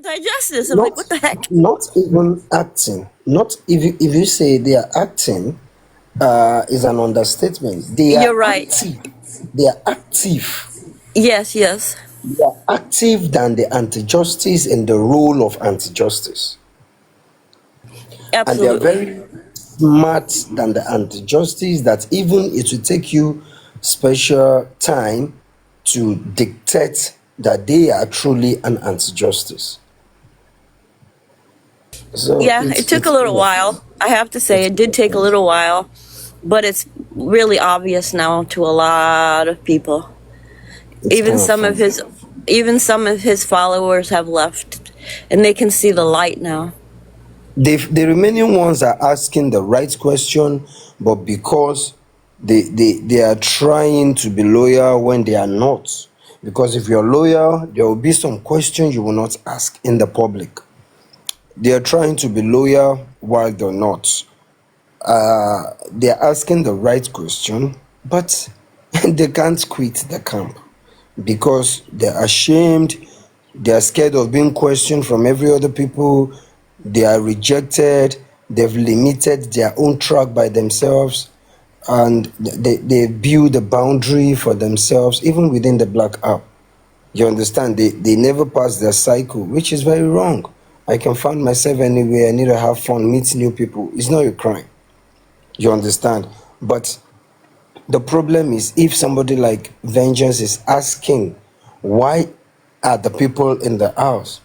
Anti-justice. I'm like, Not what the heck? not even acting. Not if you say they are acting, is an understatement. They You're are right. active. They are active. Yes, yes. They are active than the anti-justice in the role of anti-justice. And they are Absolutely. very smart than the anti-justice that even it will take you special time to dictate that they are truly an anti-justice. So Yeah, it took a little while. I have to say, it's it did take a little while, but it's really obvious now to a lot of people. it's Even kind of some of funny. his, even some of his followers have left, and they can see the light now. The remaining ones are asking the right question, but because they are trying to be loyal when they are not. Because if you're loyal, there will be some questions you will not ask in the public. They are trying to be loyal while they're not. They are asking the right question, but they can't quit the camp because they're ashamed, they are scared of being questioned from every other people, they are rejected, they've limited their own track by themselves, and they build a boundary for themselves even within the black app. You understand? They never pass their cycle, which is very wrong. I can find myself anywhere, I need to have fun, meet new people. It's not a crime. You understand? But the problem is if somebody like Vengeance is asking, why are the people in the house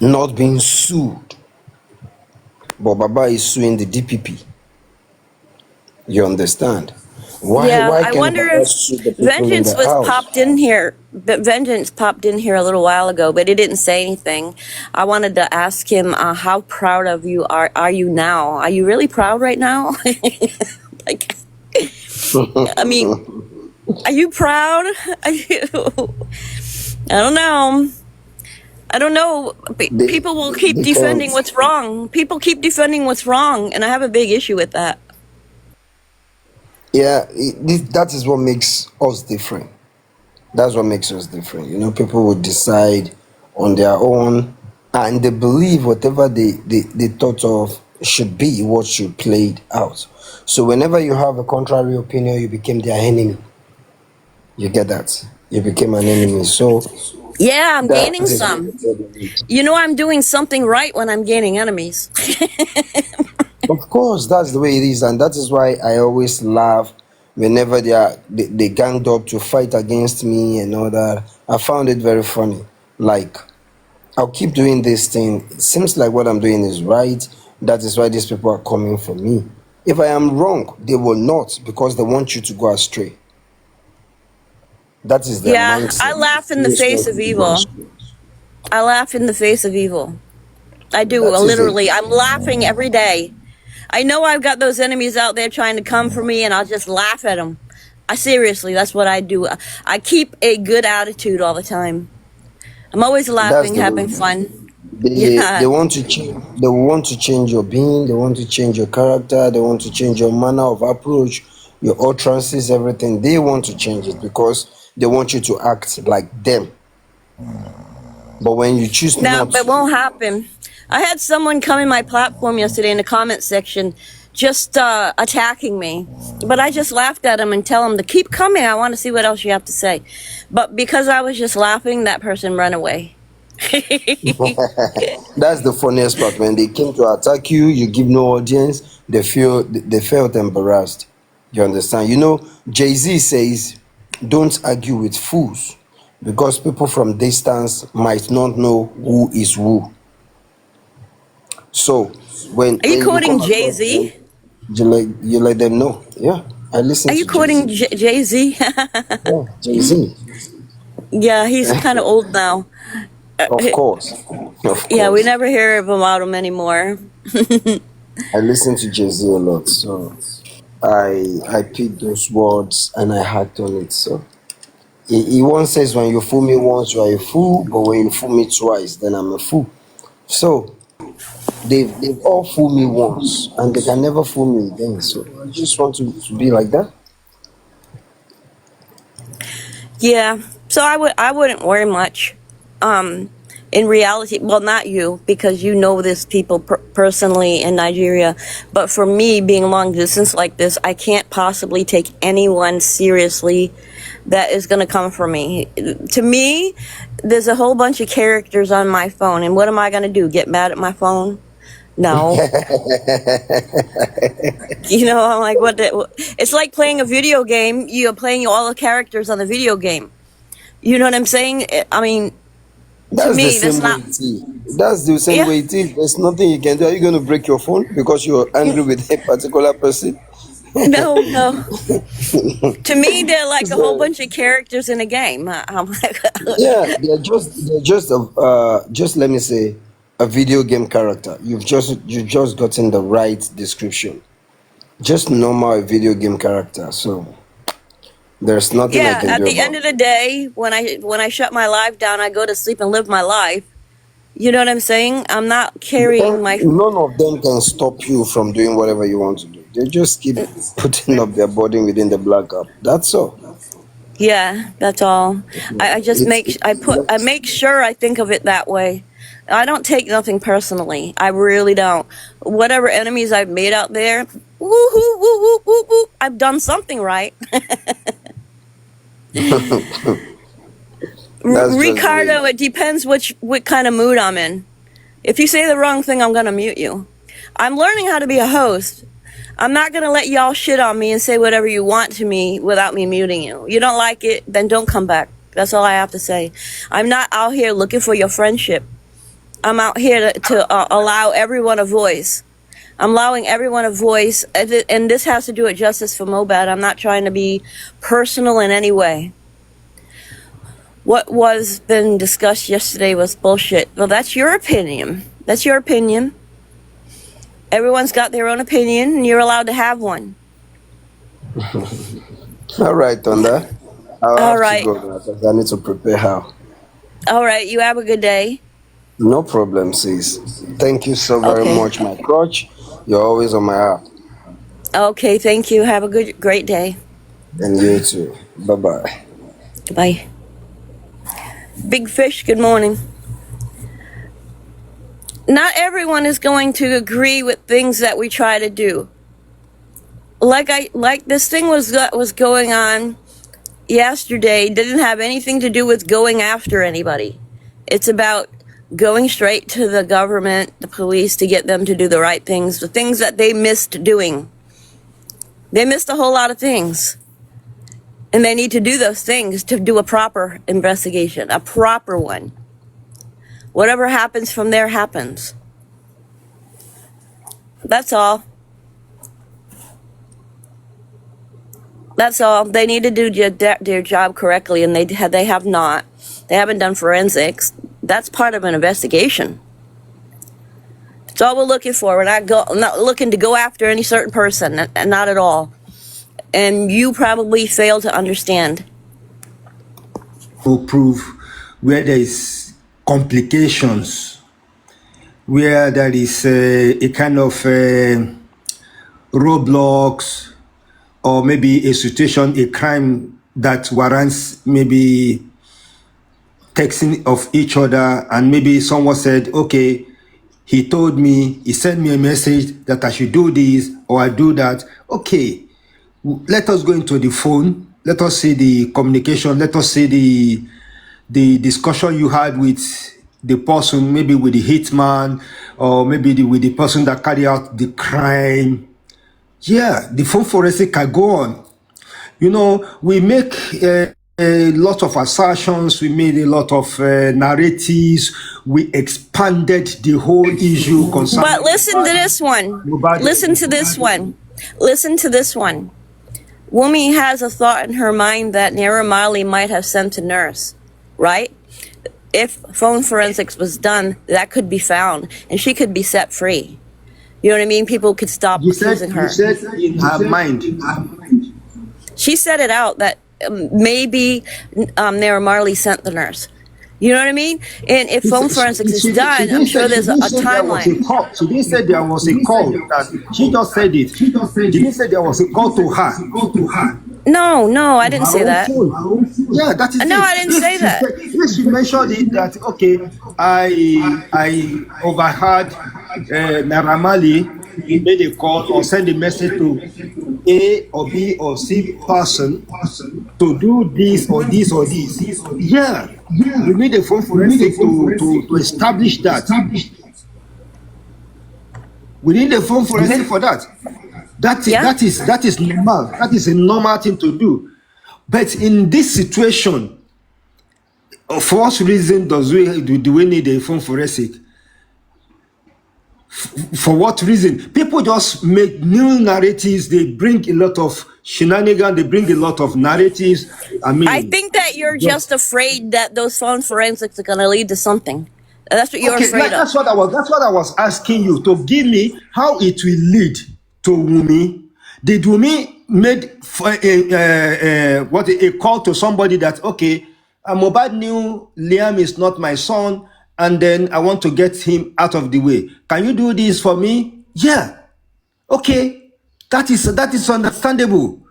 not being sued? But Baba is suing the DPP. You understand? Why Yeah, why I can't wonder Baba if sue the people in Vengeance the was house? popped in here. But Vengeance popped in here a little while ago, but he didn't say anything. I wanted to ask him, how proud of you are you now? Are you really proud right now? Like, I mean, are you proud? Are you, I don't know. I don't know. They, People will keep they defending can't. what's wrong. People keep defending what's wrong, and I have a big issue with that. Yeah, that is what makes us different. That's what makes us different. You know, people will decide on their own and they believe whatever they thought of should be what should played out. So whenever you have a contrary opinion, you became their enemy. You get that? You became an enemy. So Yeah, I'm that gaining is what some. the problem is. You know, I'm doing something right when I'm gaining enemies. Of course, that's the way it is, and that is why I always laugh whenever they ganged up to fight against me and all that. I found it very funny. Like I'll keep doing this thing. It seems like what I'm doing is right. That is why these people are coming for me. If I am wrong, they will not because they want you to go astray. That is their Yeah, I mindset. laugh in the They just face want of you to go evil. astray. I laugh in the face of evil. I do, That is it. literally. I'm laughing every day. I know I've got those enemies out there trying to come for me, and I'll just laugh at them. I seriously, that's what I do. I keep a good attitude all the time. I'm always That's laughing, the having way. fun. They Yeah. want to change. They want to change your being. They want to change your character. They want to change your manner of approach, your utterances, everything. They want to change it because they want you to act like them. But when you choose Now, not it to, won't happen. I had someone come in my platform yesterday in the comment section just attacking me. But I just laughed at him and tell him to keep coming. I want to see what else you have to say. But because I was just laughing, that person ran away. that's the funniest part. When they came to attack you, you give no audience. They felt embarrassed. You understand? You know, Jay-Z says, "Don't argue with fools," because people from distance might not know who is who. So Are you when you quoting come across Jay-Z? them, you let them know. Yeah, I listen Are you to Jay-Z. quoting Jay-Z? Yeah, Jay-Z. Yeah, he's kind of old now. Of course, of Yeah, we course. never hear of him out him anymore. I listen to Jay-Z a lot, so I picked those words and I hacked on it. So he once says, "When you fool me once, you are a fool, but when you fool me twice, then I'm a fool." So they've all fooled me once, and they can never fool me again. So I just want to be like that. Yeah, so I wouldn't worry much. Um, In reality, well, not you, because you know this people personally in Nigeria, but for me, being long distance like this, I can't possibly take anyone seriously that is going to come for me. To me, there's a whole bunch of characters on my phone, and what am I going to do? Get mad at my phone? No. You know, I'm like, it's like playing a video game. You're playing all the characters on the video game. You know what I'm saying? I mean, to That's the me, same that's way not, it is. That's the same yeah. way it is. There's nothing you can do. Are you going to break your phone because you're angry with a particular person? No, no. To me, they're like a whole So, bunch of characters in a game. I'm like, yeah, they're just let me say a video game character. You've just gotten the right description. Just normal video game character. So there's nothing I yeah. can At do the about end it. of the day, when I shut my life down, I go to sleep and live my life. You know what I'm saying? I'm not carrying my. None of them can stop you from doing whatever you want to do. They just keep putting up their burden within the blackout. That's all. Yeah, that's all. I just It's make I make sure I think of it that way. I don't take nothing personally. I really don't. Whatever enemies I've made out there, woo hoo woo woo woo woo, I've done something right. that's just the way. Ricardo, it depends what kind of mood I'm in. If you say the wrong thing, I'm gonna mute you. I'm learning how to be a host. I'm not gonna let y'all shit on me and say whatever you want to me without me muting you. You don't like it, then don't come back. That's all I have to say. I'm not out here looking for your friendship. I'm out here to allow everyone a voice. I'm allowing everyone a voice, and this has to do with justice for Mobad. I'm not trying to be personal in any way. What was been discussed yesterday was bullshit. Well, that's your opinion. That's your opinion. Everyone's got their own opinion, and you're allowed to have one. All right, Thunder. I'll All have to right. go now because I need to prepare how. All right. You have a good day. No problem, sis. Thank you so very Okay. much, my coach. You're always on my heart. Okay. Thank you. Have a great day. And you too. Bye bye. Bye. Big Fish, good morning. Not everyone is going to agree with things that we try to do. Like this thing was going on yesterday, didn't have anything to do with going after anybody. It's about going straight to the government, the police, to get them to do the right things, the things that they missed doing. They missed a whole lot of things. And they need to do those things to do a proper investigation, a proper one. Whatever happens from there happens. That's all. That's all. They need to do their job correctly, and they have not. They haven't done forensics. That's part of an investigation. That's all we're looking for. We're not looking to go after any certain person, not at all. And you probably fail to understand. Will prove where there is complications, where there is a kind of roadblocks, or maybe a situation, a crime that warrants maybe texting of each other, and maybe someone said, okay, he told me, he sent me a message that I should do this or I do that. Okay, let us go into the phone. Let us see the communication. Let us see the discussion you had with the person, maybe with the hitman, or maybe with the person that carried out the crime. Yeah, the phone forensic can go on. You know, we make a lot of assertions, we made a lot of narratives, we expanded the whole issue concerning. But listen to this one. Listen to this one. Listen to this one. Wumi has a thought in her mind that Naira Marley might have sent a nurse, right? If phone forensics was done, that could be found, and she could be set free. You know what I mean? People could stop accusing her. You said in her mind. She said it out that maybe Naira Marley sent the nurse. You know what I mean? And if phone forensics is done, I'm sure there's a timeline. She didn't say there was a call. She just said it. She didn't say there was a call to her. No, I didn't Her say own that. phone. Yeah, that is No, it. I didn't say that. If she mentioned it that okay, I overheard Naramali made a call or send a message to A or B or C person to do this or this or this. Yeah, we need a phone forensic to establish that. We need a phone forensic for that. Yeah. That is normal. That is a normal thing to do. But in this situation, for what reason do we need a phone forensic? For what reason? People just make new narratives. They bring a lot of shenanigans. They bring a lot of narratives. I I mean, think that you're just just afraid that those phone forensics are going to lead to something. That's what you're okay. afraid of. That's what I was asking you to give me how it will lead to Wumi. Did Wumi made a call to somebody that okay, Mohbad knew Liam is not my son, and then I want to get him out of the way. Can you do this for me? Yeah. Okay. That is understandable.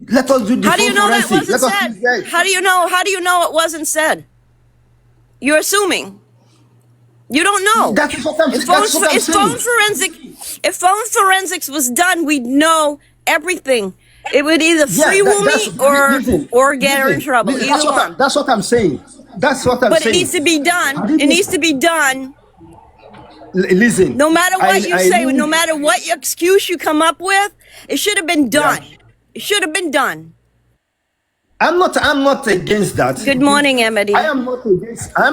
Let us do the How do phone you know that forensic. wasn't Let us said? see there. How do you know? How do you know it wasn't said? You're assuming. You don't know. That is what I'm If saying. That's what I'm saying. if phone forensics was done, we'd know everything. It would either Yeah, free that's Wumi or get her in trouble. listen. Either one. That's what I'm saying. That's what I'm But it saying. needs to be done. I didn't, It needs to be done. listen. No matter what you I say, no knew. matter what excuse you come up with, it should have been Yeah. done. It should have been done. I'm not against that. Good morning, Emily. I am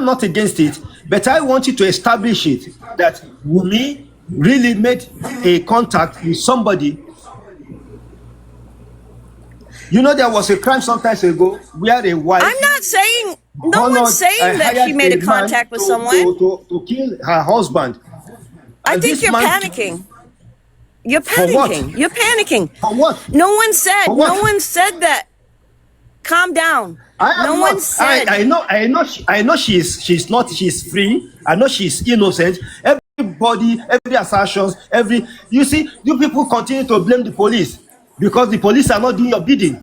not against it, but I want you to establish it that Wumi really made a contact with somebody. You know, there was a crime some time ago where a wife I'm not saying, no honored, one's saying that she hired made a man contact with someone. to kill her husband. I And think this you're man, panicking. You're for what? panicking. You're panicking. For what? No one said, For what? no one said that. Calm down. I am No not. one said. I know she's not. She's free. I know she's innocent. Everybody, every assertions, you see, you people continue to blame the police because the police are not doing your bidding.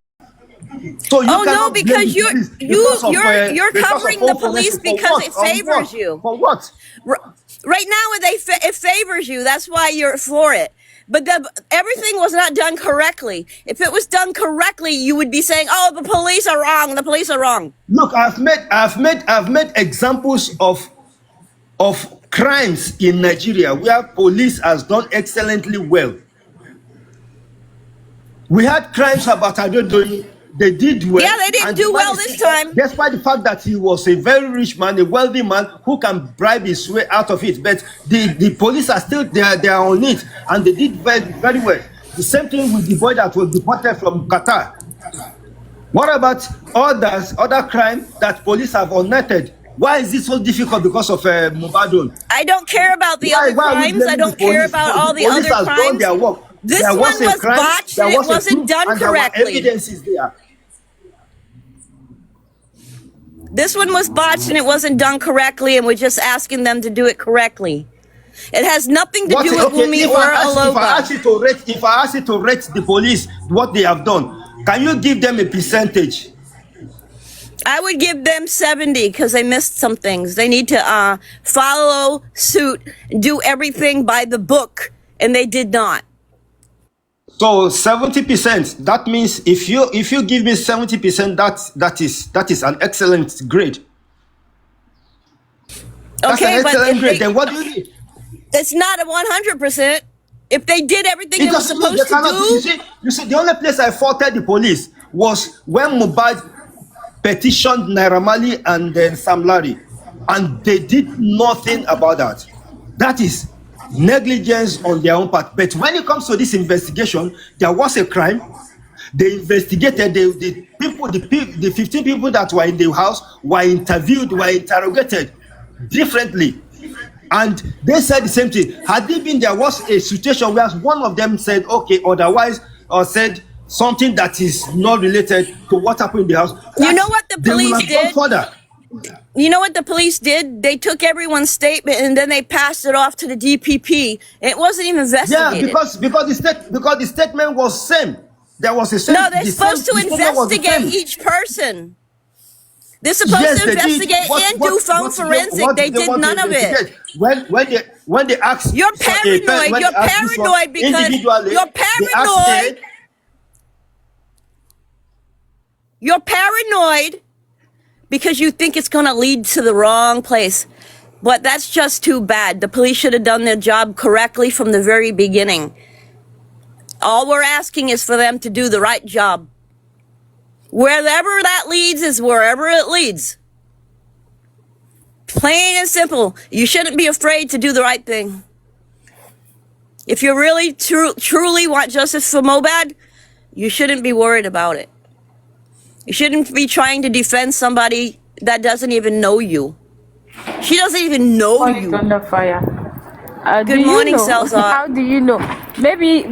So you Oh no, cannot blame because the police because of you're because of covering the phone police forensic. For because what? it On favors what? you. For what? Right now, it favors you. That's why you're for it. But everything was not done correctly. If it was done correctly, you would be saying, "Oh, the police are wrong. The police are wrong." Look, I've made examples of crimes in Nigeria where police has done excellently well. We had crimes about Adedoyin. They did well. Yeah, they didn't And the do man well is this still there, time. despite the fact that he was a very rich man, a wealthy man who can bribe his way out of it. But the police are still there, they are on it, and they did very, very well. The same thing with the boy that was deported from Qatar. What about other crime that police have unearthed? Why is it so difficult because of Mohbad? I don't care about the other Why are we crimes. I blaming the don't care police? about No, all the the police other has done crimes. their work. This There one was a was crime, botched there and it was a wasn't proof, done and there were correctly. evidences there. This one was botched and it wasn't done correctly, and we're just asking them to do it correctly. It has nothing to What do with okay? Wumi If or I Aloba. ask you to rate the police what they have done, can you give them a percentage? I would give them 70 because they missed some things. They need to follow suit, do everything by the book, and they did not. So 70%. That means if you give me 70%, that is an excellent grade. That's Okay, an but excellent if grade. they, Then what do you need? it's not a 100%. If they did everything It it was doesn't mean they supposed to cannot. do, You see, the only place I faulted the police was when Mohbad petitioned Naira Marley and then Sam Larry, and they did nothing about that. That is negligence on their own part. But when it comes to this investigation, there was a crime. They investigated the 15 people that were in the house were interviewed, were interrogated differently. And they said the same thing. Had it been there was a situation where one of them said, okay, otherwise, or said something that is not related to what happened in the house, you know what the they will police have gone did? further. You know what the police did? They took everyone's statement and then they passed it off to the DPP. It wasn't even Yeah, investigated. because the statement was same. There was a No, same, they're supposed to the statement was the investigate same. each person. They're supposed Yes, to they did. investigate and do phone forensic. What They did they did want to none of it. investigate? When they asked You're for a pen, paranoid. when You're they asked this one paranoid because individually, you're they asked paranoid. A. You're paranoid because you think it's going to lead to the wrong place. But that's just too bad. The police should have done their job correctly from the very beginning. All we're asking is for them to do the right job. Wherever that leads is wherever it leads. Plain and simple. You shouldn't be afraid to do the right thing. If you really truly want justice for Mobad, you shouldn't be worried about it. You shouldn't be trying to defend somebody that doesn't even know you. She doesn't even know Morning, you. Thunder Fire. Do Good you morning, know? Salzar. How do you know? Maybe